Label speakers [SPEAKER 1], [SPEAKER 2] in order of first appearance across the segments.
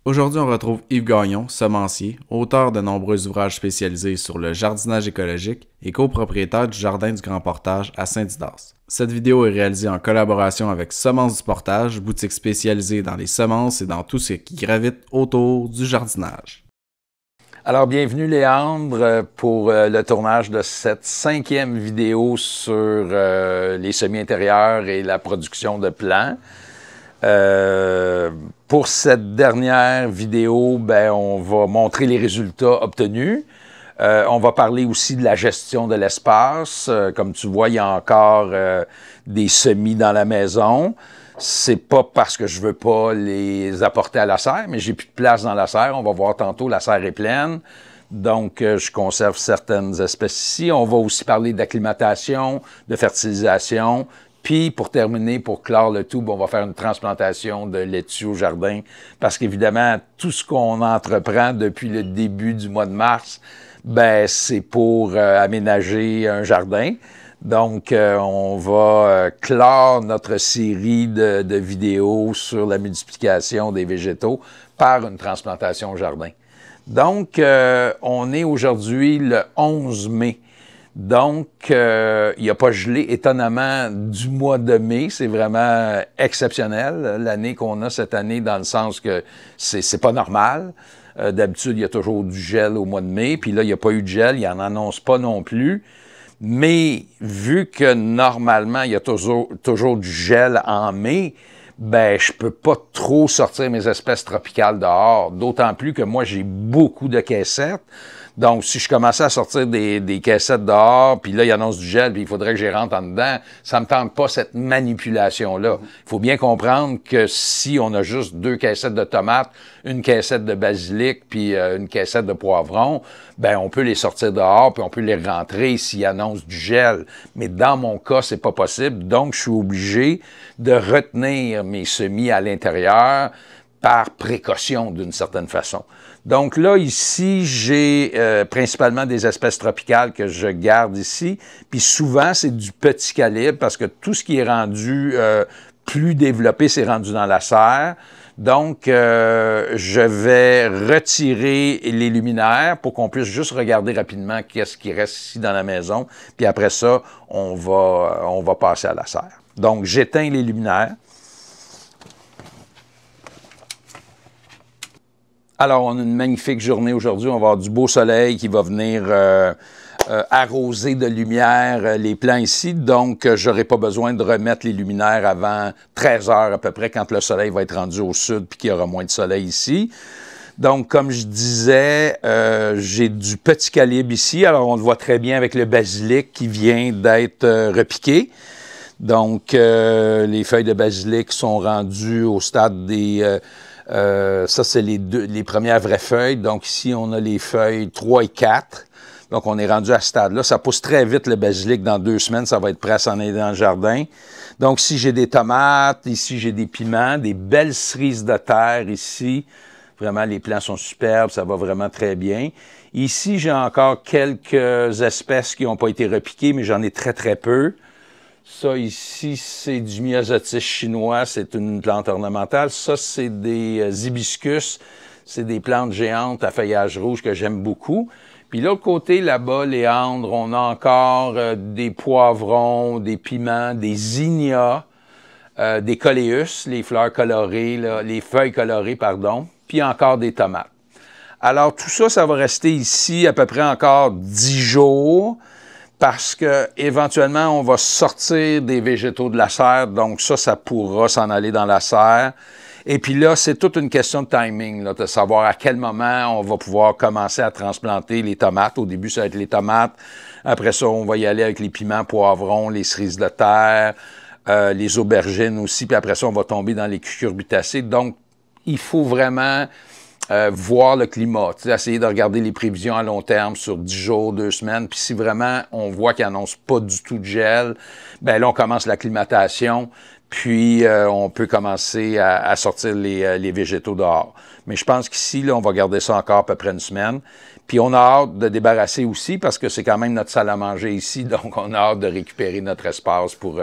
[SPEAKER 1] Aujourd'hui, on retrouve Yves Gagnon, semencier, auteur de nombreux ouvrages spécialisés sur le jardinage écologique et copropriétaire du Jardin du Grand Portage à Saint-Didas. Cette vidéo est réalisée en collaboration avec Semences du Portage, boutique spécialisée dans les semences et dans tout ce qui gravite autour du jardinage.
[SPEAKER 2] Alors, bienvenue Léandre pour le tournage de cette 5e vidéo sur les semis intérieurs et la production de plants. Pour cette dernière vidéo, on va montrer les résultats obtenus. On va parler aussi de la gestion de l'espace. Comme tu vois, il y a encore des semis dans la maison. C'est pas parce que je veux pas les apporter à la serre, mais j'ai plus de place dans la serre. On va voir tantôt, la serre est pleine. Donc, je conserve certaines espèces ici. On va aussi parler d'acclimatation, de fertilisation. Puis, pour terminer, pour clore le tout, on va faire une transplantation de laitue au jardin. Parce qu'évidemment, tout ce qu'on entreprend depuis le début du mois de mars, c'est pour aménager un jardin. Donc, on va clore notre série de vidéos sur la multiplication des végétaux par une transplantation au jardin. Donc, on est aujourd'hui le 11 mai. Donc, il n'y a pas gelé, étonnamment, du mois de mai. C'est vraiment exceptionnel, l'année qu'on a cette année, dans le sens que c'est pas normal. D'habitude, il y a toujours du gel au mois de mai. Puis là, il n'y a pas eu de gel, il n'en annonce pas non plus. Mais vu que normalement, il y a toujours du gel en mai, je peux pas trop sortir mes espèces tropicales dehors. D'autant plus que moi, j'ai beaucoup de caissettes. Donc, si je commençais à sortir des caissettes dehors, puis là, il annonce du gel, puis il faudrait que j'y rentre en dedans, ça me tente pas cette manipulation-là. Il faut bien comprendre que si on a juste 2 caissettes de tomates, une caissette de basilic, puis une caissette de poivrons, on peut les sortir dehors, puis on peut les rentrer s'il annonce du gel. Mais dans mon cas, c'est pas possible. Donc, je suis obligé de retenir mes semis à l'intérieur par précaution, d'une certaine façon. Donc là, ici, j'ai principalement des espèces tropicales que je garde ici. Puis souvent, c'est du petit calibre parce que tout ce qui est rendu plus développé, c'est rendu dans la serre. Donc, je vais retirer les luminaires pour qu'on puisse juste regarder rapidement qu'est-ce qui reste ici dans la maison. Puis après ça, on va passer à la serre. Donc, j'éteins les luminaires. Alors, on a une magnifique journée aujourd'hui. On va avoir du beau soleil qui va venir arroser de lumière les plants ici. Donc, j'aurai pas besoin de remettre les luminaires avant 13 heures à peu près, quand le soleil va être rendu au sud puis qu'il y aura moins de soleil ici. Donc, comme je disais, j'ai du petit calibre ici. Alors, on le voit très bien avec le basilic qui vient d'être repiqué. Donc, les feuilles de basilic sont rendues au stade des... ça, c'est les premières vraies feuilles. Donc, ici, on a les feuilles 3 et 4. Donc, on est rendu à ce stade-là. Ça pousse très vite, le basilic. Dans 2 semaines, ça va être prêt à s'en aller dans le jardin. Donc, ici, j'ai des tomates. Ici, j'ai des piments, des belles cerises de terre ici. Vraiment, les plants sont superbes. Ça va vraiment très bien. Ici, j'ai encore quelques espèces qui n'ont pas été repiquées, mais j'en ai très, très peu. Ça, ici, c'est du myosotis chinois. C'est une plante ornementale. Ça, c'est des hibiscus. C'est des plantes géantes à feuillage rouge que j'aime beaucoup. Puis l'autre côté, là-bas, Léandre, on a encore des poivrons, des piments, des zinnias, des coléus, les fleurs colorées, là, les feuilles colorées, pardon, puis encore des tomates. Alors, tout ça, ça va rester ici à peu près encore 10 jours. Parce que éventuellement, on va sortir des végétaux de la serre, donc ça pourra s'en aller dans la serre. Et puis là, c'est toute une question de timing, là, de savoir à quel moment on va pouvoir commencer à transplanter les tomates. Au début, ça va être les tomates. Après ça, on va y aller avec les piments, poivrons, les cerises de terre, les aubergines aussi. Puis après ça, on va tomber dans les cucurbitacées. Donc, il faut vraiment... voir le climat, essayer de regarder les prévisions à long terme sur 10 jours, 2 semaines, puis si vraiment on voit qu'il n'annonce pas du tout de gel, là on commence l'acclimatation, puis on peut commencer à sortir les végétaux dehors. Mais je pense qu'ici, là, on va garder ça encore à peu près une semaine. Puis on a hâte de débarrasser aussi, parce que c'est quand même notre salle à manger ici, donc on a hâte de récupérer notre espace pour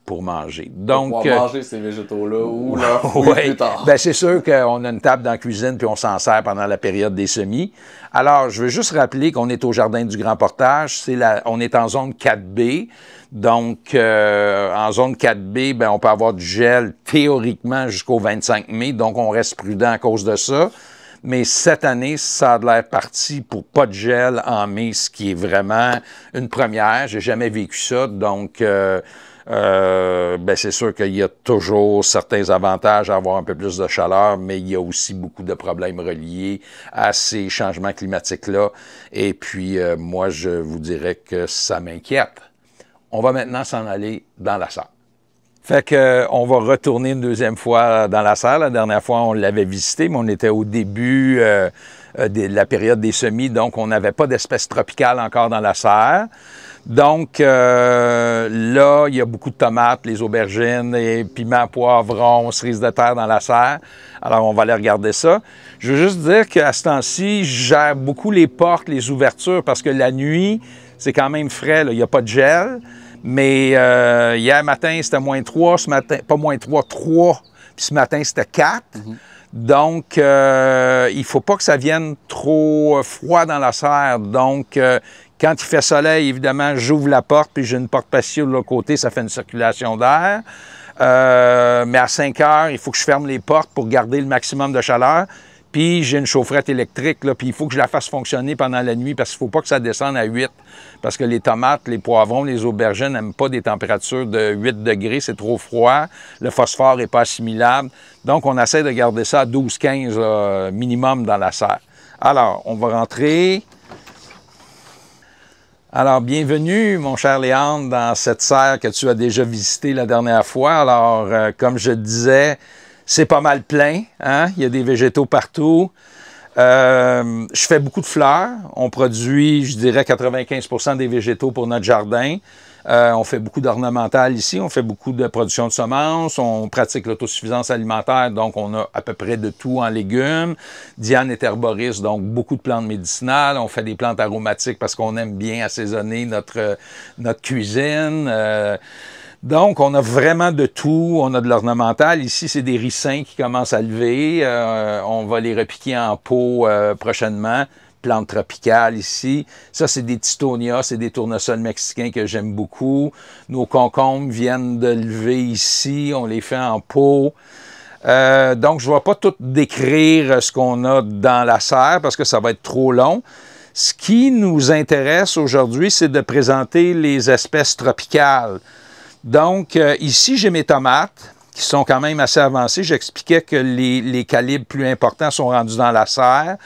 [SPEAKER 2] pour manger. Donc,
[SPEAKER 1] pour manger ces végétaux-là ou leur fruits plus tard.
[SPEAKER 2] Ben, c'est sûr qu'on a une table dans la cuisine puis on s'en sert pendant la période des semis. Alors, je veux juste rappeler qu'on est au Jardin du Grand Portage. On est en zone 4B. Donc, en zone 4B, ben, on peut avoir du gel théoriquement jusqu'au 25 mai. Donc, on reste prudent à cause de ça. Mais cette année, ça a l'air parti pour pas de gel en mai, ce qui est vraiment une première. J'ai jamais vécu ça. Donc, ben c'est sûr qu'il y a toujours certains avantages à avoir un peu plus de chaleur, mais il y a aussi beaucoup de problèmes reliés à ces changements climatiques-là. Et puis, moi, je vous dirais que ça m'inquiète. On va maintenant s'en aller dans la serre. Fait que on va retourner une deuxième fois dans la serre. La dernière fois, on l'avait visité, mais on était au début de la période des semis, donc on n'avait pas d'espèces tropicales encore dans la serre. Donc, là, il y a beaucoup de tomates, les aubergines, les piments, poivrons, cerises de terre dans la serre. Alors, on va aller regarder ça. Je veux juste dire qu'à ce temps-ci, je gère beaucoup les portes, les ouvertures, parce que la nuit, c'est quand même frais, là. Il n'y a pas de gel. Mais hier matin, c'était moins 3, ce matin, pas moins 3, 3, puis ce matin, c'était 4. Donc, il ne faut pas que ça vienne trop froid dans la serre. Donc, quand il fait soleil, évidemment, j'ouvre la porte, puis j'ai une porte patio de l'autre côté, ça fait une circulation d'air. Mais à 5 heures, il faut que je ferme les portes pour garder le maximum de chaleur. Puis j'ai une chaufferette électrique, là, puis il faut que je la fasse fonctionner pendant la nuit parce qu'il ne faut pas que ça descende à 8. Parce que les tomates, les poivrons, les aubergines n'aiment pas des températures de 8 degrés, c'est trop froid. Le phosphore n'est pas assimilable. Donc, on essaie de garder ça à 12-15 minimum dans la serre. Alors, on va rentrer. Alors, bienvenue, mon cher Léandre, dans cette serre que tu as déjà visitée la dernière fois. Alors, comme je disais, c'est pas mal plein, hein? Il y a des végétaux partout. Je fais beaucoup de fleurs. On produit, je dirais, 95% des végétaux pour notre jardin. On fait beaucoup d'ornemental ici. On fait beaucoup de production de semences. On pratique l'autosuffisance alimentaire, donc on a à peu près de tout en légumes. Diane est herboriste, donc beaucoup de plantes médicinales. On fait des plantes aromatiques parce qu'on aime bien assaisonner notre cuisine. Donc, on a vraiment de tout. On a de l'ornemental. Ici, c'est des ricins qui commencent à lever. On va les repiquer en pot prochainement. Plantes tropicales ici. Ça, c'est des titonias, c'est des tournesols mexicains que j'aime beaucoup. Nos concombres viennent de lever ici. On les fait en pot. Donc, je ne vais pas tout décrire ce qu'on a dans la serre parce que ça va être trop long. Ce qui nous intéresse aujourd'hui, c'est de présenter les espèces tropicales. Donc, ici, j'ai mes tomates qui sont quand même assez avancées. J'expliquais que les calibres plus importants sont rendus dans la serre.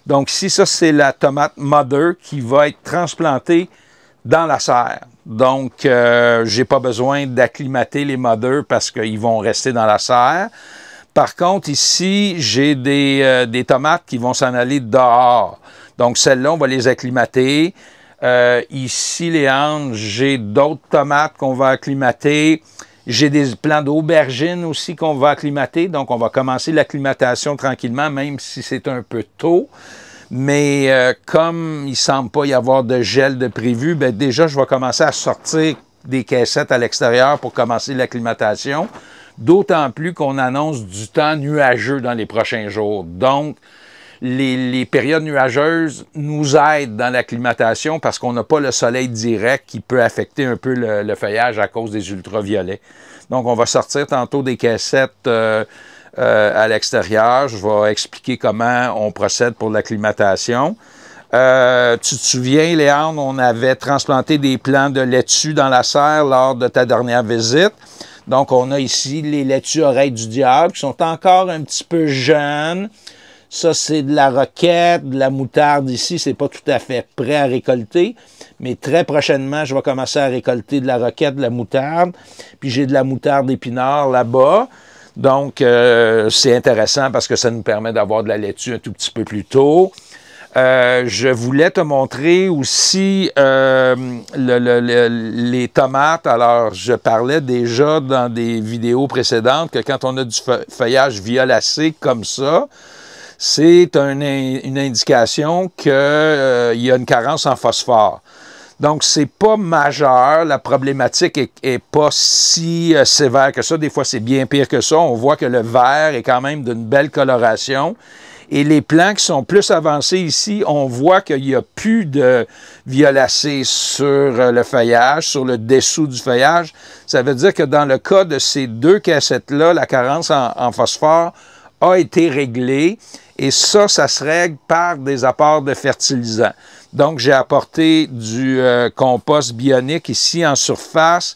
[SPEAKER 2] Donc, ici, ça, c'est la tomate Mother qui va être transplantée dans la serre. Donc, j'ai pas besoin d'acclimater les Mother parce qu'ils vont rester dans la serre. Par contre, ici, j'ai des tomates qui vont s'en aller dehors. Donc, celles-là, on va les acclimater. Ici, Léandre, j'ai d'autres tomates qu'on va acclimater. J'ai des plants d'aubergines aussi qu'on va acclimater. Donc, on va commencer l'acclimatation tranquillement, même si c'est un peu tôt. Mais comme il ne semble pas y avoir de gel de prévu, bien, déjà, je vais commencer à sortir des caissettes à l'extérieur pour commencer l'acclimatation. D'autant plus qu'on annonce du temps nuageux dans les prochains jours. Donc, les périodes nuageuses nous aident dans l'acclimatation parce qu'on n'a pas le soleil direct qui peut affecter un peu le feuillage à cause des ultraviolets. Donc, on va sortir tantôt des caissettes à l'extérieur. Je vais expliquer comment on procède pour l'acclimatation. Tu te souviens, Léandre, on avait transplanté des plants de laitue dans la serre lors de ta dernière visite. Donc, on a ici les laitues oreilles du diable qui sont encore un petit peu jeunes. Ça, c'est de la roquette, de la moutarde ici. C'est pas tout à fait prêt à récolter. Mais très prochainement, je vais commencer à récolter de la roquette, de la moutarde. Puis j'ai de la moutarde épinard là-bas. Donc, c'est intéressant parce que ça nous permet d'avoir de la laitue un tout petit peu plus tôt. Je voulais te montrer aussi les tomates. Alors, je parlais déjà dans des vidéos précédentes que quand on a du feuillage violacé comme ça, c'est une indication qu'il y a une carence en phosphore. Donc, c'est pas majeur. La problématique est pas si sévère que ça. Des fois, c'est bien pire que ça. On voit que le vert est quand même d'une belle coloration. Et les plants qui sont plus avancés ici, on voit qu'il n'y a plus de violacés sur le feuillage, sur le dessous du feuillage. Ça veut dire que dans le cas de ces deux cassettes-là, la carence en phosphore a été réglée. Et ça se règle par des apports de fertilisants. Donc, j'ai apporté du compost bionique ici en surface.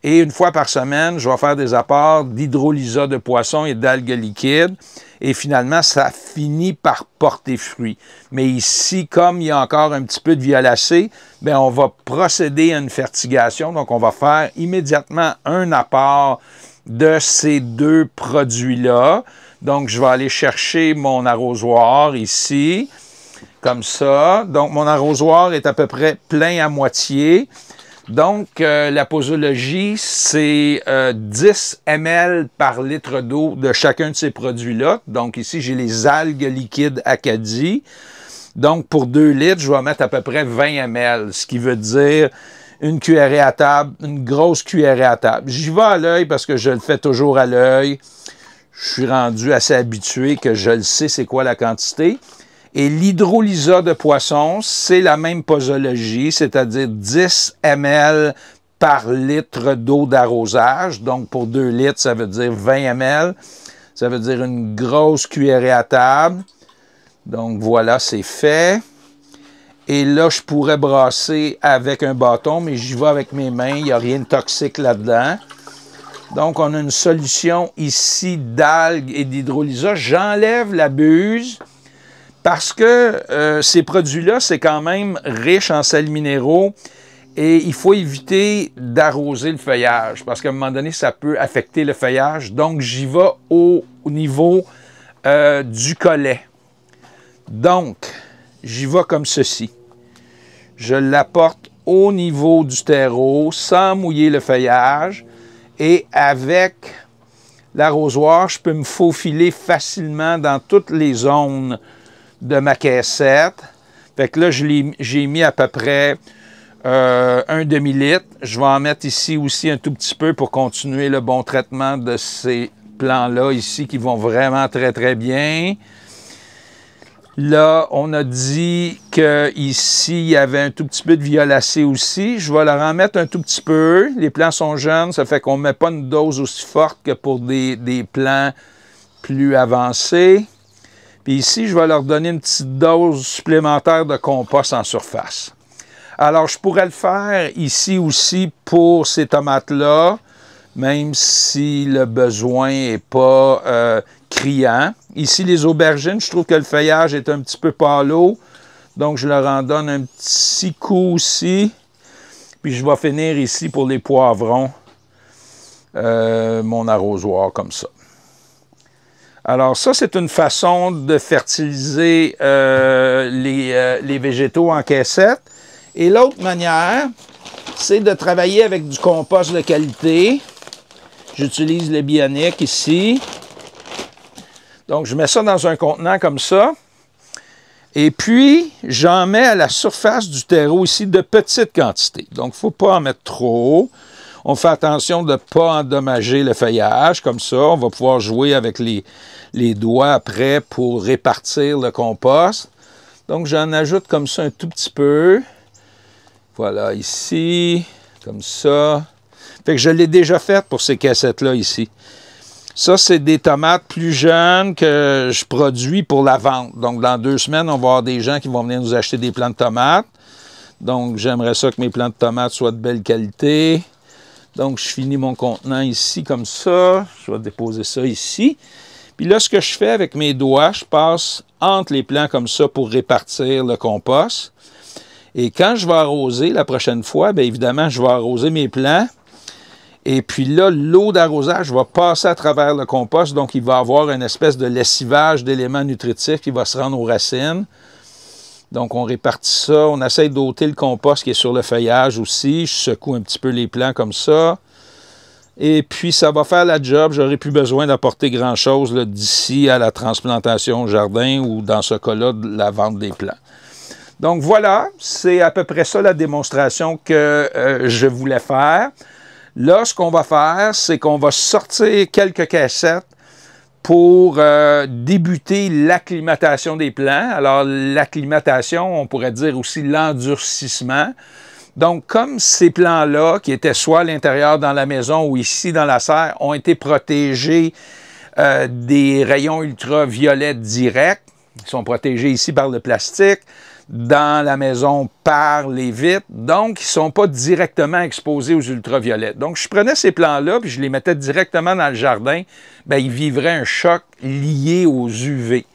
[SPEAKER 2] Et une fois par semaine, je vais faire des apports d'hydrolysa de poisson et d'algues liquides. Et finalement, ça finit par porter fruit. Mais ici, comme il y a encore un petit peu de violacé, bien, on va procéder à une fertigation. Donc, on va faire immédiatement un apport de ces deux produits-là. Donc, je vais aller chercher mon arrosoir ici, comme ça. Donc, mon arrosoir est à peu près plein à moitié. Donc, la posologie, c'est 10 ml par litre d'eau de chacun de ces produits-là. Donc, ici, j'ai les algues liquides Acadie. Donc, pour 2 litres, je vais mettre à peu près 20 ml, ce qui veut dire une cuillerée à table, une grosse cuillerée à table. J'y vais à l'œil parce que je le fais toujours à l'œil. Je suis rendu assez habitué que je le sais c'est quoi la quantité. Et l'hydrolysa de poisson, c'est la même posologie, c'est-à-dire 10 ml par litre d'eau d'arrosage. Donc, pour 2 litres, ça veut dire 20 ml. Ça veut dire une grosse cuillerée à table. Donc, voilà, c'est fait. Et là, je pourrais brasser avec un bâton, mais j'y vais avec mes mains. Il n'y a rien de toxique là-dedans. Donc, on a une solution ici d'algues et d'hydrolysa. J'enlève la buse. Parce que ces produits-là, c'est quand même riche en sels minéraux et il faut éviter d'arroser le feuillage parce qu'à un moment donné, ça peut affecter le feuillage. Donc, j'y vais au niveau du collet. Donc, j'y vais comme ceci. Je l'apporte au niveau du terreau sans mouiller le feuillage et avec l'arrosoir, je peux me faufiler facilement dans toutes les zones de ma caissette. Fait que là, j'ai mis à peu près un demi-litre. Je vais en mettre ici aussi un tout petit peu pour continuer le bon traitement de ces plants-là ici qui vont vraiment très, très bien. Là, on a dit qu'ici, il y avait un tout petit peu de violacé aussi. Je vais leur en mettre un tout petit peu. Les plants sont jeunes, ça fait qu'on ne met pas une dose aussi forte que pour des plants plus avancés. Puis ici, je vais leur donner une petite dose supplémentaire de compost en surface. Alors, je pourrais le faire ici aussi pour ces tomates-là, même si le besoin n'est pas criant. Ici, les aubergines, je trouve que le feuillage est un petit peu pâleau. Donc, je leur en donne un petit coup aussi. Puis, je vais finir ici pour les poivrons, mon arrosoir comme ça. Alors ça, c'est une façon de fertiliser les végétaux en caissette. Et l'autre manière, c'est de travailler avec du compost de qualité. J'utilise le bionique ici. Donc, je mets ça dans un contenant comme ça. Et puis, j'en mets à la surface du terreau ici de petites quantités. Donc, il ne faut pas en mettre trop. On fait attention de ne pas endommager le feuillage, comme ça. On va pouvoir jouer avec les doigts après pour répartir le compost. Donc, j'en ajoute comme ça un tout petit peu. Voilà, ici, comme ça. Fait que je l'ai déjà fait pour ces cassettes-là ici. Ça, c'est des tomates plus jeunes que je produis pour la vente. Donc, dans 2 semaines, on va avoir des gens qui vont venir nous acheter des plants de tomates. Donc, j'aimerais ça que mes plants de tomates soient de belle qualité. Donc, je finis mon contenant ici comme ça. Je vais déposer ça ici. Puis là, ce que je fais avec mes doigts, je passe entre les plants comme ça pour répartir le compost. Et quand je vais arroser la prochaine fois, bien évidemment, je vais arroser mes plants. Et puis là, l'eau d'arrosage va passer à travers le compost. Donc, il va y avoir une espèce de lessivage d'éléments nutritifs qui va se rendre aux racines. Donc, on répartit ça. On essaie d'ôter le compost qui est sur le feuillage aussi. Je secoue un petit peu les plants comme ça. Et puis, ça va faire la job. J'aurai plus besoin d'apporter grand-chose d'ici à la transplantation au jardin ou, dans ce cas-là, de la vente des plants. Donc voilà, c'est à peu près ça la démonstration que je voulais faire. Là, ce qu'on va faire, c'est qu'on va sortir quelques cassettes pour débuter l'acclimatation des plants. Alors, l'acclimatation, on pourrait dire aussi l'endurcissement. Donc, comme ces plants-là, qui étaient soit à l'intérieur dans la maison ou ici dans la serre, ont été protégés des rayons ultraviolets directs, ils sont protégés ici par le plastique, dans la maison par les vitres, donc ils ne sont pas directement exposés aux ultraviolets. Donc, je prenais ces plants-là, puis je les mettais directement dans le jardin, bien, ils vivraient un choc lié aux UV.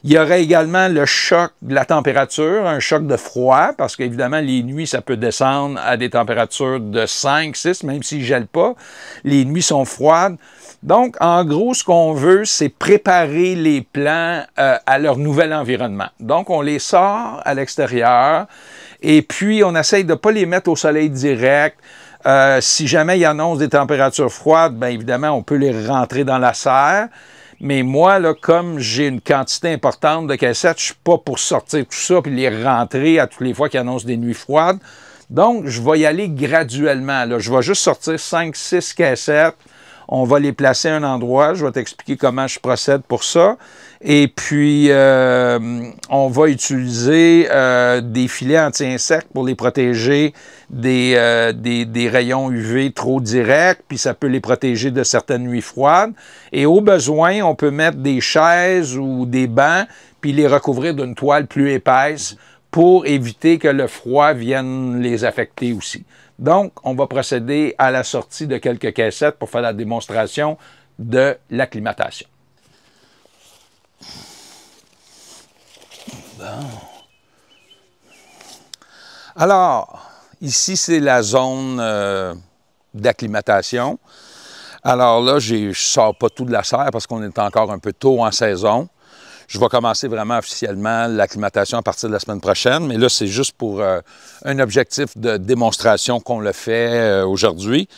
[SPEAKER 2] Il y aurait également le choc de la température, un choc de froid, parce qu'évidemment, les nuits, ça peut descendre à des températures de 5, 6, même s'ils ne gèlent pas. Les nuits sont froides. Donc, en gros, ce qu'on veut, c'est préparer les plants à leur nouvel environnement. Donc, on les sort à l'extérieur et puis on essaye de ne pas les mettre au soleil direct. Si jamais il annonce des températures froides, bien évidemment, on peut les rentrer dans la serre. Mais moi, là, comme j'ai une quantité importante de cassettes, je ne suis pas pour sortir tout ça puis les rentrer à toutes les fois qu'ils annoncent des nuits froides. Donc, je vais y aller graduellement. Là. Je vais juste sortir 5-6 cassettes. On va les placer à un endroit. Je vais t'expliquer comment je procède pour ça. Et puis, on va utiliser des filets anti-insectes pour les protéger des rayons UV trop directs, puis ça peut les protéger de certaines nuits froides. Et au besoin, on peut mettre des chaises ou des bancs, puis les recouvrir d'une toile plus épaisse pour éviter que le froid vienne les affecter aussi. Donc, on va procéder à la sortie de quelques cassettes pour faire la démonstration de l'acclimatation. Bon. Alors, ici, c'est la zone d'acclimatation. Alors là, je ne sors pas tout de la serre parce qu'on est encore un peu tôt en saison. Je vais commencer vraiment officiellement l'acclimatation à partir de la semaine prochaine, mais là, c'est juste pour un objectif de démonstration qu'on le fait aujourd'hui.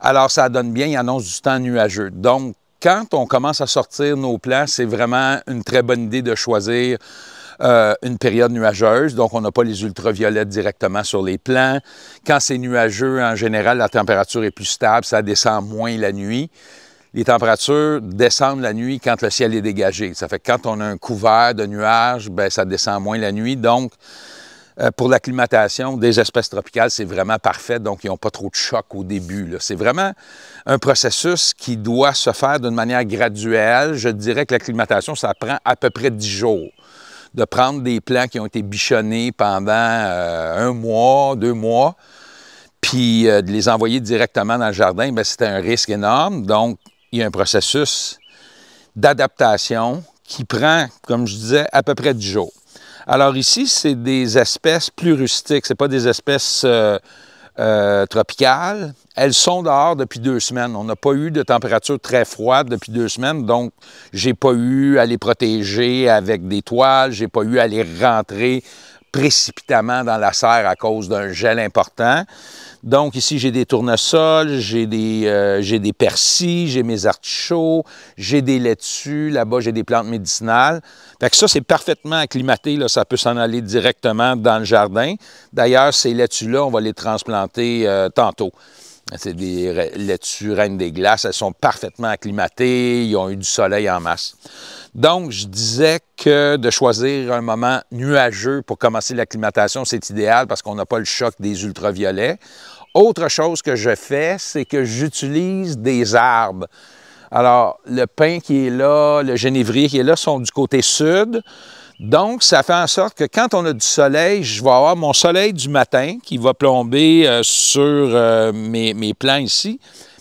[SPEAKER 2] Alors, ça donne bien, il annonce du temps nuageux. Donc, quand on commence à sortir nos plants, c'est vraiment une très bonne idée de choisir une période nuageuse, donc on n'a pas les ultraviolets directement sur les plants. Quand c'est nuageux, en général, la température est plus stable, ça descend moins la nuit. Les températures descendent la nuit quand le ciel est dégagé. Ça fait que quand on a un couvert de nuages, bien, ça descend moins la nuit. Donc, pour l'acclimatation des espèces tropicales, c'est vraiment parfait. Donc, ils n'ont pas trop de choc au début. C'est vraiment un processus qui doit se faire d'une manière graduelle. Je dirais que l'acclimatation, ça prend à peu près 10 jours. De prendre des plants qui ont été bichonnés pendant 1 mois, 2 mois, puis de les envoyer directement dans le jardin, bien, c'était un risque énorme. Donc, il y a un processus d'adaptation qui prend, comme je disais, à peu près 10 jours. Alors ici, c'est des espèces plus rustiques, ce n'est pas des espèces tropicales. Elles sont dehors depuis 2 semaines. On n'a pas eu de température très froide depuis 2 semaines, donc j'ai pas eu à les protéger avec des toiles, j'ai pas eu à les rentrer précipitamment dans la serre à cause d'un gel important. Donc ici, j'ai des tournesols, j'ai des persils, j'ai mes artichauts, j'ai des laitues, là-bas, j'ai des plantes médicinales. Fait que ça, c'est parfaitement acclimaté, là, ça peut s'en aller directement dans le jardin. D'ailleurs, ces laitues-là, on va les transplanter tantôt. C'est des laitues Reine des Glaces, elles sont parfaitement acclimatées, ils ont eu du soleil en masse. Donc, je disais que de choisir un moment nuageux pour commencer l'acclimatation, c'est idéal parce qu'on n'a pas le choc des ultraviolets. Autre chose que je fais, c'est que j'utilise des arbres. Alors, le pin qui est là, le genévrier qui est là sont du côté sud. Donc, ça fait en sorte que quand on a du soleil, je vais avoir mon soleil du matin qui va plomber sur mes plants ici.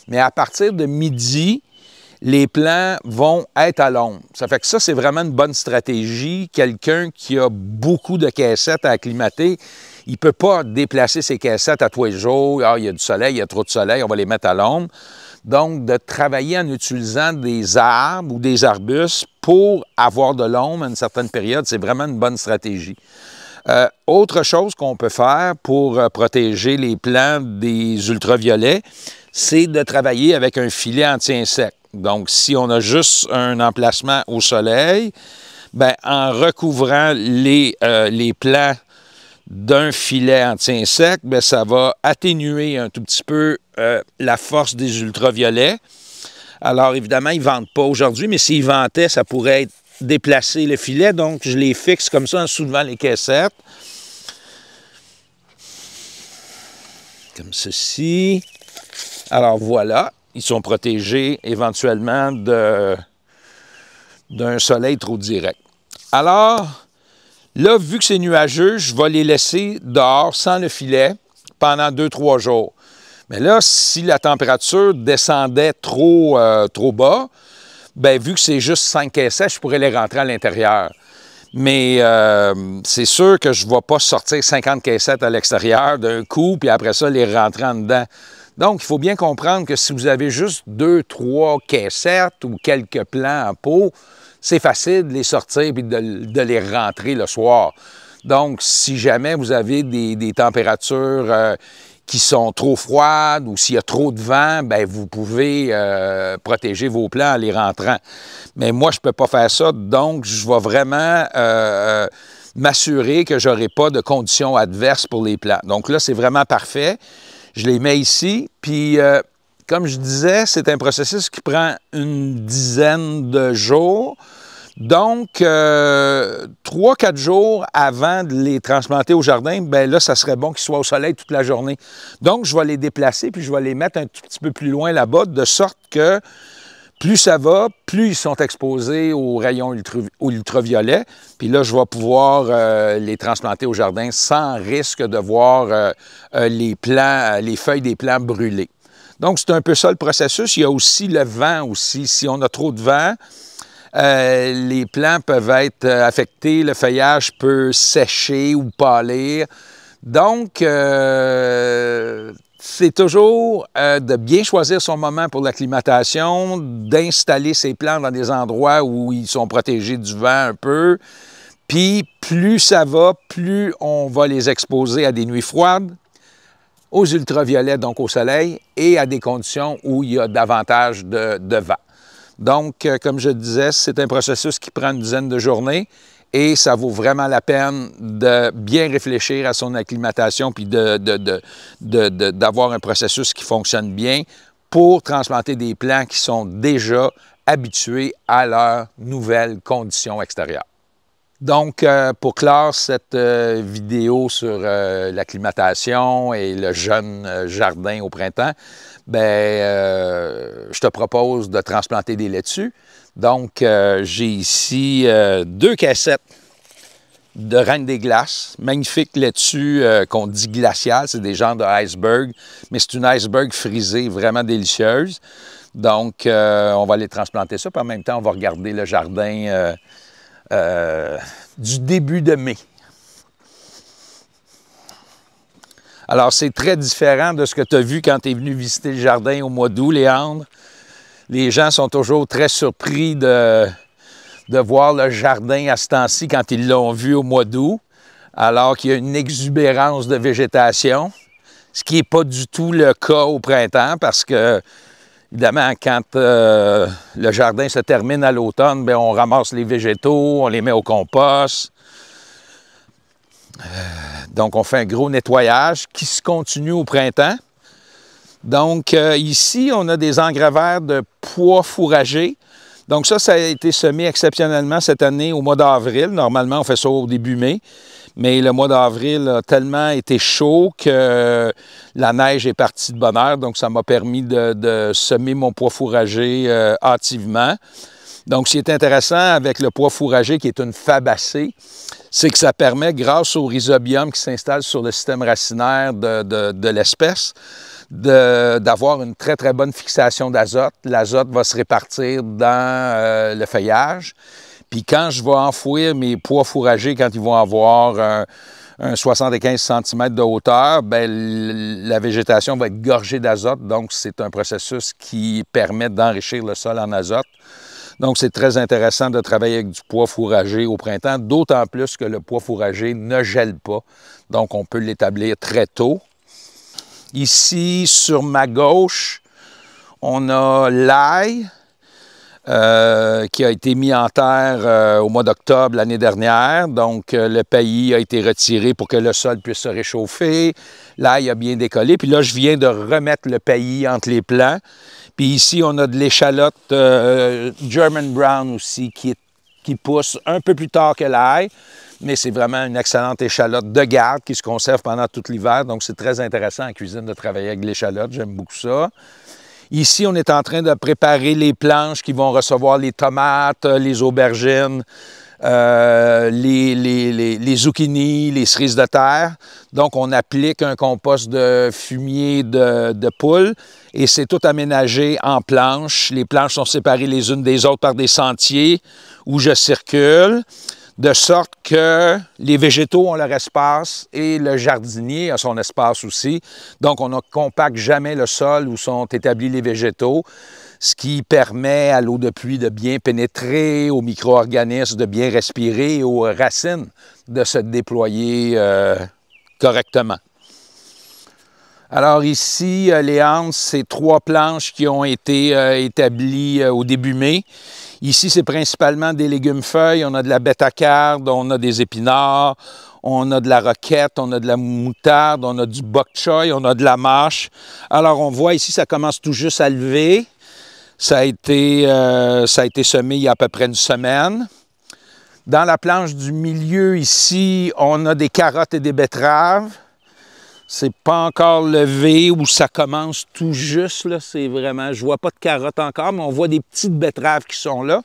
[SPEAKER 2] Mais à partir de midi, les plants vont être à l'ombre. Ça fait que ça, c'est vraiment une bonne stratégie. Quelqu'un qui a beaucoup de caissettes à acclimater, il ne peut pas déplacer ses caissettes à tous les jours. Ah, il y a du soleil, il y a trop de soleil, on va les mettre à l'ombre. Donc, de travailler en utilisant des arbres ou des arbustes pour avoir de l'ombre à une certaine période, c'est vraiment une bonne stratégie. Autre chose qu'on peut faire pour protéger les plants des ultraviolets, c'est de travailler avec un filet anti-insectes. Donc, si on a juste un emplacement au soleil, bien, en recouvrant les plants d'un filet anti-insectes, bien, ça va atténuer un tout petit peu la force des ultraviolets. Alors, évidemment, ils ne vendent pas aujourd'hui, mais s'ils vendaient, ça pourrait être déplacer le filet. Donc, je les fixe comme ça en soulevant les caissettes. Comme ceci. Alors, voilà. Ils sont protégés éventuellement d'un soleil trop direct. Alors, là, vu que c'est nuageux, je vais les laisser dehors sans le filet pendant 2-3 jours. Mais là, si la température descendait trop bas, bien, vu que c'est juste 5 caissettes, je pourrais les rentrer à l'intérieur. Mais c'est sûr que je ne vais pas sortir 50 caissettes à l'extérieur d'un coup, puis après ça, les rentrer en dedans. Donc, il faut bien comprendre que si vous avez juste 2-3 caissettes ou quelques plants en pot, c'est facile de les sortir et de les rentrer le soir. Donc, si jamais vous avez des températures qui sont trop froides ou s'il y a trop de vent, bien, vous pouvez protéger vos plants en les rentrant. Mais moi, je ne peux pas faire ça, donc je vais vraiment m'assurer que je n'aurai pas de conditions adverses pour les plants. Donc là, c'est vraiment parfait. Je les mets ici, puis comme je disais, c'est un processus qui prend une dizaine de jours. Donc, 3-4 jours avant de les transplanter au jardin, bien là, ça serait bon qu'ils soient au soleil toute la journée. Donc, je vais les déplacer, puis je vais les mettre un tout petit peu plus loin là-bas, de sorte que plus ça va, plus ils sont exposés aux rayons ultraviolets. Puis là, je vais pouvoir les transplanter au jardin sans risque de voir les feuilles des plants brûler. Donc, c'est un peu ça le processus. Il y a aussi le vent aussi. Si on a trop de vent, les plants peuvent être affectés, le feuillage peut sécher ou pâlir. Donc, c'est toujours de bien choisir son moment pour l'acclimatation, d'installer ses plants dans des endroits où ils sont protégés du vent un peu. Puis, plus ça va, plus on va les exposer à des nuits froides, aux ultraviolets, donc au soleil, et à des conditions où il y a davantage de vent. Donc, comme je disais, c'est un processus qui prend une dizaine de journées et ça vaut vraiment la peine de bien réfléchir à son acclimatation puis d'avoir un processus qui fonctionne bien pour transplanter des plants qui sont déjà habitués à leurs nouvelles conditions extérieures. Donc, pour clore cette vidéo sur l'acclimatation et le jeune jardin au printemps, bien, je te propose de transplanter des laitues. Donc, j'ai ici 2 caissettes de Reine des Glaces, magnifiques laitues qu'on dit glaciales, c'est des genres de iceberg, mais c'est une iceberg frisée vraiment délicieuse. Donc, on va aller transplanter ça, puis en même temps, on va regarder le jardin du début de mai. Alors, c'est très différent de ce que tu as vu quand tu es venu visiter le jardin au mois d'août, Léandre. Les gens sont toujours très surpris de voir le jardin à ce temps-ci quand ils l'ont vu au mois d'août, alors qu'il y a une exubérance de végétation, ce qui n'est pas du tout le cas au printemps parce que, évidemment, quand le jardin se termine à l'automne, bien, on ramasse les végétaux, on les met au compost. Donc, on fait un gros nettoyage qui se continue au printemps. Donc, ici, on a des engrais verts de pois fourragés. Donc, ça a été semé exceptionnellement cette année au mois d'avril. Normalement, on fait ça au début mai. Mais le mois d'avril a tellement été chaud que la neige est partie de bonne heure. Donc, ça m'a permis de semer mon pois fourragé hâtivement. Donc, ce qui est intéressant avec le pois fourragé, qui est une fabacée, c'est que ça permet, grâce au rhizobium qui s'installe sur le système racinaire de l'espèce, d'avoir une très, très bonne fixation d'azote. L'azote va se répartir dans le feuillage. Puis quand je vais enfouir mes pois fourragés, quand ils vont avoir un 75 cm de hauteur, bien, la végétation va être gorgée d'azote. Donc, c'est un processus qui permet d'enrichir le sol en azote. Donc, c'est très intéressant de travailler avec du pois fourragé au printemps, d'autant plus que le pois fourragé ne gèle pas. Donc, on peut l'établir très tôt. Ici, sur ma gauche, on a l'ail. qui a été mis en terre au mois d'octobre l'année dernière. Donc, le paillis a été retiré pour que le sol puisse se réchauffer. L'ail a bien décollé. Puis là, je viens de remettre le paillis entre les plants. Puis ici, on a de l'échalote German Brown aussi qui pousse un peu plus tard que l'ail. Mais c'est vraiment une excellente échalote de garde qui se conserve pendant tout l'hiver. Donc, c'est très intéressant en cuisine de travailler avec l'échalote. J'aime beaucoup ça. Ici, on est en train de préparer les planches qui vont recevoir les tomates, les aubergines, les zucchinis, les cerises de terre. Donc, on applique un compost de fumier de poule et c'est tout aménagé en planches. Les planches sont séparées les unes des autres par des sentiers où je circule, de sorte que les végétaux ont leur espace et le jardinier a son espace aussi. Donc, on ne compacte jamais le sol où sont établis les végétaux, ce qui permet à l'eau de pluie de bien pénétrer, aux micro-organismes de bien respirer et aux racines de se déployer correctement. Alors ici, Léandre, c'est 3 planches qui ont été établies au début mai. Ici, c'est principalement des légumes-feuilles. On a de la bêta-carde, on a des épinards, on a de la roquette, on a de la moutarde, on a du bok choy, on a de la mâche. Alors, on voit ici, ça commence tout juste à lever. Ça a été semé il y a à peu près une semaine. Dans la planche du milieu, ici, on a des carottes et des betteraves. C'est pas encore levé ou ça commence tout juste, là. C'est vraiment, je vois pas de carottes encore, mais on voit des petites betteraves qui sont là.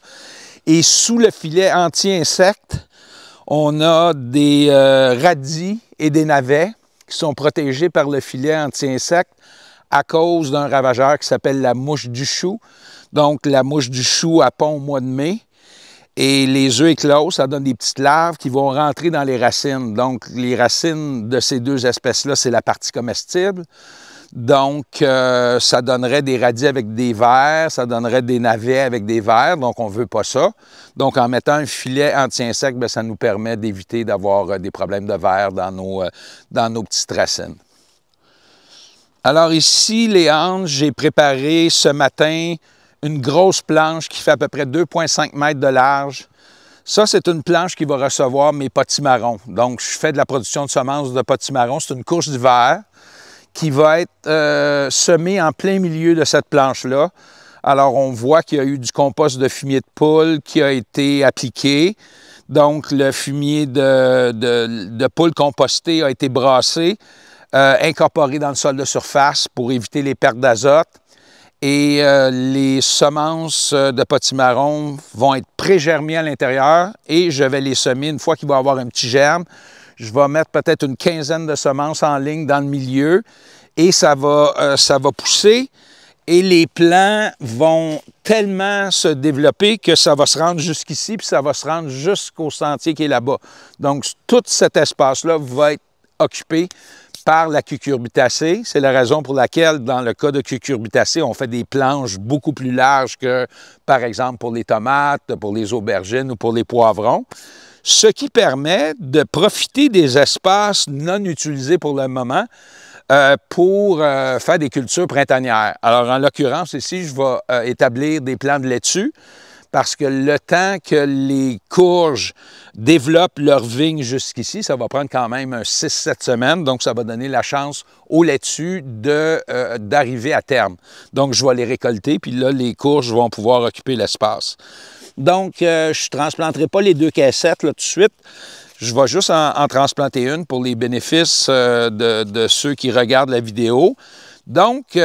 [SPEAKER 2] Et sous le filet anti-insectes, on a des radis et des navets qui sont protégés par le filet anti-insectes à cause d'un ravageur qui s'appelle la mouche du chou. Donc, la mouche du chou à pond au mois de mai. Et les œufs éclos, ça donne des petites larves qui vont rentrer dans les racines. Donc, les racines de ces 2 espèces-là, c'est la partie comestible. Donc, ça donnerait des radis avec des vers, ça donnerait des navets avec des vers. Donc, on ne veut pas ça. Donc, en mettant un filet anti-insectes, bien, ça nous permet d'éviter d'avoir des problèmes de vers dans nos petites racines. Alors ici, Léandre, j'ai préparé ce matin une grosse planche qui fait à peu près 2,5 mètres de large. Ça, c'est une planche qui va recevoir mes potimarrons. Donc, je fais de la production de semences de potimarrons. C'est une courge d'hiver qui va être semée en plein milieu de cette planche-là. Alors, on voit qu'il y a eu du compost de fumier de poule qui a été appliqué. Donc, le fumier de poule composté a été brassé, incorporé dans le sol de surface pour éviter les pertes d'azote. Et les semences de potimarron vont être pré-germées à l'intérieur et je vais les semer une fois qu'il va y avoir un petit germe. Je vais mettre peut-être une quinzaine de semences en ligne dans le milieu et ça va pousser et les plants vont tellement se développer que ça va se rendre jusqu'ici puis ça va se rendre jusqu'au sentier qui est là-bas. Donc, tout cet espace-là va être occupé par la cucurbitacée. C'est la raison pour laquelle, dans le cas de cucurbitacée, on fait des planches beaucoup plus larges que, par exemple, pour les tomates, pour les aubergines ou pour les poivrons. Ce qui permet de profiter des espaces non utilisés pour le moment pour faire des cultures printanières. Alors, en l'occurrence, ici, je vais établir des plants de laitue parce que le temps que les courges développent leur vigne jusqu'ici, ça va prendre quand même 6-7 semaines, donc ça va donner la chance aux laitues d'arriver à terme. Donc, je vais les récolter, puis là, les courges vont pouvoir occuper l'espace. Donc, je ne transplanterai pas les 2 caissettes là, tout de suite. Je vais juste en transplanter une pour les bénéfices de ceux qui regardent la vidéo. Donc,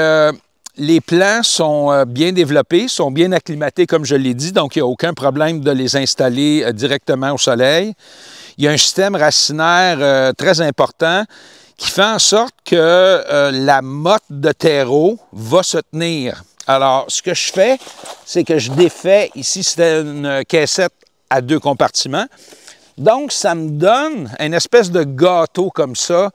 [SPEAKER 2] les plants sont bien développés, sont bien acclimatés, comme je l'ai dit, donc il n'y a aucun problème de les installer directement au soleil. Il y a un système racinaire très important qui fait en sorte que la motte de terreau va se tenir. Alors, ce que je fais, c'est que je défais, ici c'était une caissette à 2 compartiments, donc ça me donne une espèce de gâteau comme ça,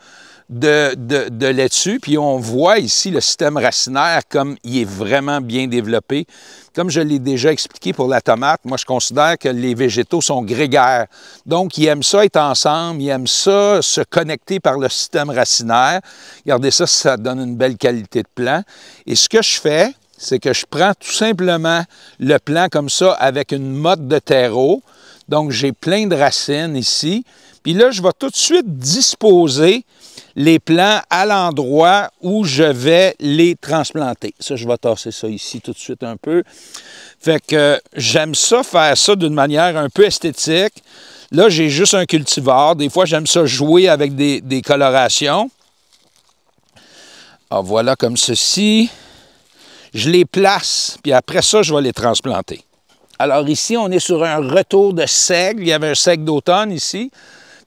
[SPEAKER 2] de laitue, puis on voit ici le système racinaire comme il est vraiment bien développé. Comme je l'ai déjà expliqué pour la tomate, moi je considère que les végétaux sont grégaires. Donc ils aiment ça être ensemble, ils aiment ça se connecter par le système racinaire. Regardez ça, ça donne une belle qualité de plant. Et ce que je fais, c'est que je prends tout simplement le plant comme ça avec une motte de terreau. Donc, j'ai plein de racines ici. Puis là, je vais tout de suite disposer les plants à l'endroit où je vais les transplanter. Ça, je vais tasser ça ici tout de suite un peu. Fait que j'aime ça, faire ça d'une manière un peu esthétique. Là, j'ai juste un cultivar. Des fois, j'aime ça jouer avec des colorations. Alors, voilà comme ceci. Je les place, puis après ça, je vais les transplanter. Alors ici, on est sur un retour de seigle. Il y avait un seigle d'automne ici.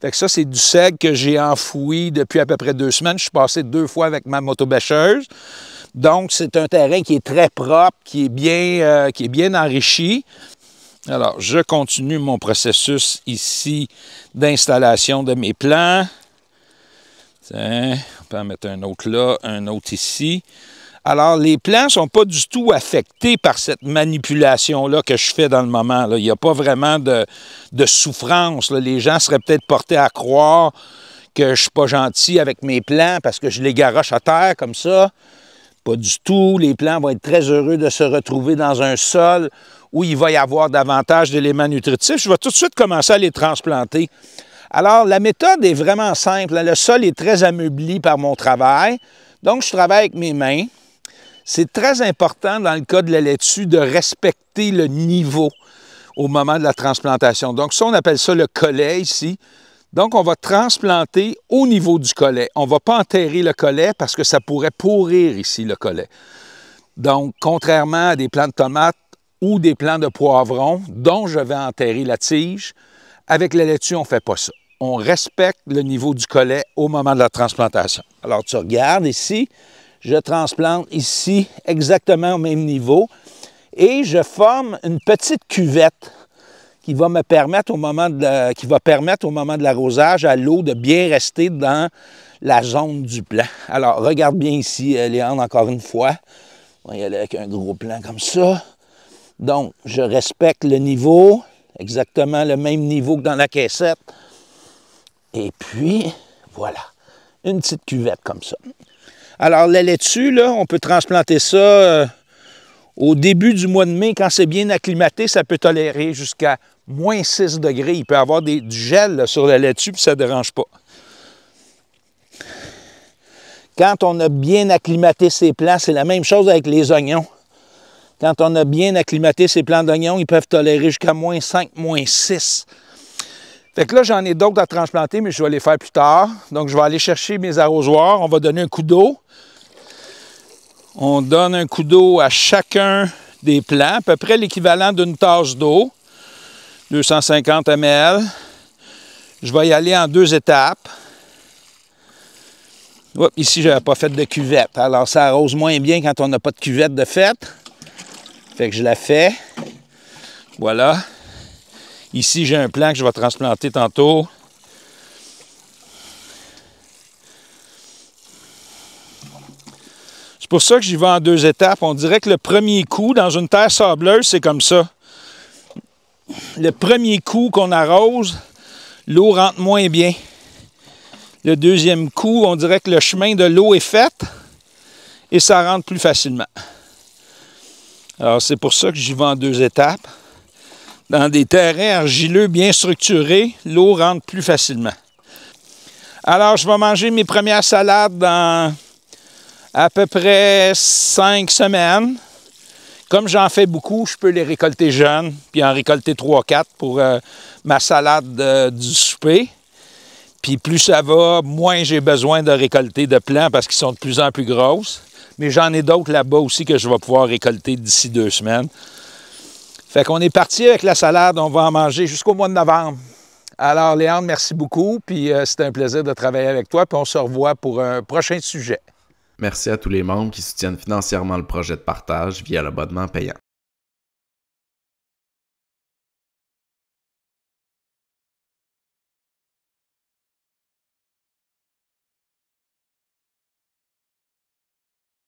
[SPEAKER 2] Fait que ça, c'est du seigle que j'ai enfoui depuis à peu près 2 semaines. Je suis passé 2 fois avec ma motobêcheuse. Donc, c'est un terrain qui est très propre, qui est bien enrichi. Alors, je continue mon processus ici d'installation de mes plants. Tiens, on peut en mettre un autre là, un autre ici. Alors, les plants ne sont pas du tout affectés par cette manipulation-là que je fais dans le moment. Là. Il n'y a pas vraiment de souffrance. Là. Les gens seraient peut-être portés à croire que je ne suis pas gentil avec mes plants parce que je les garoche à terre comme ça. Pas du tout. Les plants vont être très heureux de se retrouver dans un sol où il va y avoir davantage d'éléments nutritifs. Je vais tout de suite commencer à les transplanter. Alors, la méthode est vraiment simple. Le sol est très ameubli par mon travail. Donc, je travaille avec mes mains. C'est très important dans le cas de la laitue de respecter le niveau au moment de la transplantation. Donc, ça, on appelle ça le collet ici. Donc, on va transplanter au niveau du collet. On ne va pas enterrer le collet parce que ça pourrait pourrir ici, le collet. Donc, contrairement à des plants de tomates ou des plants de poivrons dont je vais enterrer la tige, avec la laitue, on ne fait pas ça. On respecte le niveau du collet au moment de la transplantation. Alors, tu regardes ici, je transplante ici exactement au même niveau et je forme une petite cuvette qui va me permettre au moment de l'arrosage à l'eau de bien rester dans la zone du plant. Alors, regarde bien ici, Léandre, encore une fois. On va y aller avec un gros plant comme ça. Donc, je respecte le niveau, exactement le même niveau que dans la caissette. Et puis, voilà, une petite cuvette comme ça. Alors, la laitue, là, on peut transplanter ça au début du mois de mai. Quand c'est bien acclimaté, ça peut tolérer jusqu'à moins 6 degrés. Il peut y avoir du gel là, sur la laitue, puis ça ne dérange pas. Quand on a bien acclimaté ses plants, c'est la même chose avec les oignons. Quand on a bien acclimaté ses plants d'oignons, ils peuvent tolérer jusqu'à moins 5, moins 6. Fait que là, j'en ai d'autres à transplanter, mais je vais les faire plus tard. Donc, je vais aller chercher mes arrosoirs. On va donner un coup d'eau. On donne un coup d'eau à chacun des plants, à peu près l'équivalent d'une tasse d'eau, 250 ml. Je vais y aller en 2 étapes. Oups, ici, je n'avais pas fait de cuvette. Alors, ça arrose moins bien quand on n'a pas de cuvette de fait. Fait que je la fais. Voilà. Ici, j'ai un plant que je vais transplanter tantôt. C'est pour ça que j'y vais en 2 étapes. On dirait que le premier coup, dans une terre sableuse, c'est comme ça. Le premier coup qu'on arrose, l'eau rentre moins bien. Le deuxième coup, on dirait que le chemin de l'eau est fait et ça rentre plus facilement. Alors, c'est pour ça que j'y vais en 2 étapes. Dans des terrains argileux bien structurés, l'eau rentre plus facilement. Alors, je vais manger mes premières salades dans à peu près 5 semaines. Comme j'en fais beaucoup, je peux les récolter jeunes, puis en récolter 3-4 pour ma salade du souper. Puis plus ça va, moins j'ai besoin de récolter de plants parce qu'ils sont de plus en plus grosses. Mais j'en ai d'autres là-bas aussi que je vais pouvoir récolter d'ici 2 semaines. Fait qu'on est parti avec la salade, on va en manger jusqu'au mois de novembre. Alors, Léandre, merci beaucoup, puis c'était un plaisir de travailler avec toi, puis on se revoit pour un prochain sujet.
[SPEAKER 1] Merci à tous les membres qui soutiennent financièrement le projet de partage via l'abonnement payant.